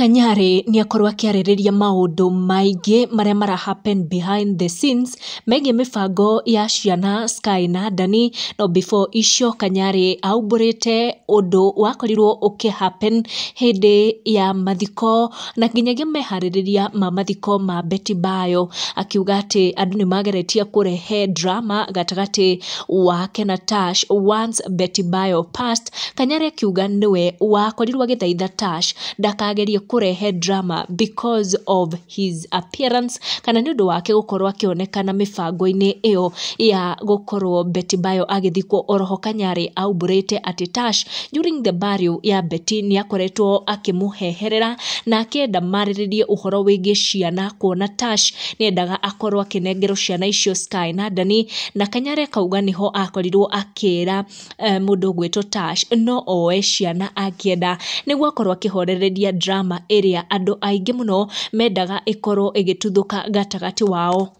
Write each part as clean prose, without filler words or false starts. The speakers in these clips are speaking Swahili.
Kanyari ni akorwo akiarĩrĩria maũndũ maingĩ marĩa mara happen behind the scenes megiĩ mĩbango ya ciana Sky na Dani. No before icio Kanyari aumbũrĩte ũndũ wakorirwo happen hĩndĩ ya mathiko na nginyagia meharĩrĩria ma mathiko ma Betty Bayo, akiuga atĩ andũ nĩ mageretie kũrehe drama gatagatĩ wake na Tash once Betty Bayo passed. Kanyari akiuga niwe wakorirwo agĩthaitha Tash ndakagerie kurehe drama because of his appearance, kana nĩ ũndũ wake gũkorwo akĩonekana mĩbango-inĩ ĩyo ya gũkorwo Betty Bayo agĩthikwo. Oroho Kanyari aumbũrĩte atĩ Tash during the burial ya Betty nĩ akoretwo akĩmũheherera na akĩenda marĩrĩrie ũhoro wĩgiĩ ciana, kuona Tash nĩendaga akorwo akĩnengerwo ciana icio Sky na Dani, na Kanyari akauga nĩho akorirwo akĩra mũndũ gwĩtwo Tash no oe ciana angĩenda nĩguo akorwo akĩhorereria drama ĩrĩa andũ aingĩ mũno mendaga ĩkorwo ĩgĩtuthũka gatagatĩ wao.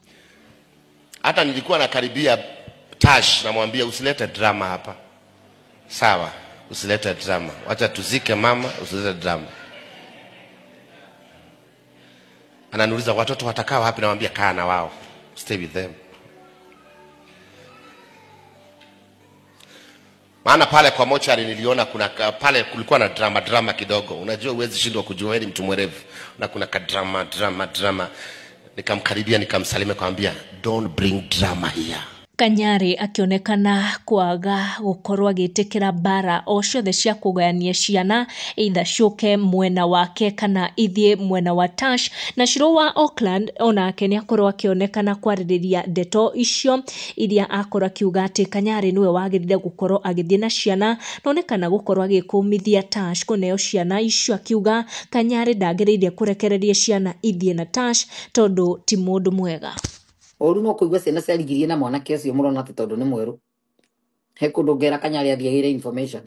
Hata nilikuwa nakaribia Tash namwambia usilete drama hapa. Sawa, usilete drama. Wacha tuzike mama, usilete drama. Ananiuliza watoto watakaa wapi, namwambia kaa na wao. Stay with them. Maana pale kwa mochari niliona kuna pale kulikuwa na drama kidogo. Unajua uwezi shindwa kujua wewe ni mtu mwerevu. Na kuna ka drama. Nikamkaribia nikamsalimia kumwambia don't bring drama here. Kanyari akionekana kwaga gũkorwo agĩtĩkĩra bara o ciothe cia kũgayania ciana, either ciũke mwena wake kana ithiĩ mwena wa Tash. Na Shiro wa Auckland onake nĩ akorwo akĩonekana kwarĩrĩria ndeto icio iria akorwo akiuga atĩ Kanyari niwe wagĩrĩire gũkorwo agĩthiĩ na ciana, nonekana gũkorwo agĩkũmithia Tash kũneo ciana icio, akiuga Kanyari ndagĩrĩire kũrekereria ciana ithiĩ na Tash tondũ ti mũndũ mwega. Oru no kuigwa ciana ciarigirie na mwanake ũcio mũrona atĩ tondũ nĩ mwerũ. He kũndũ ngera Kanyari athiagĩire information.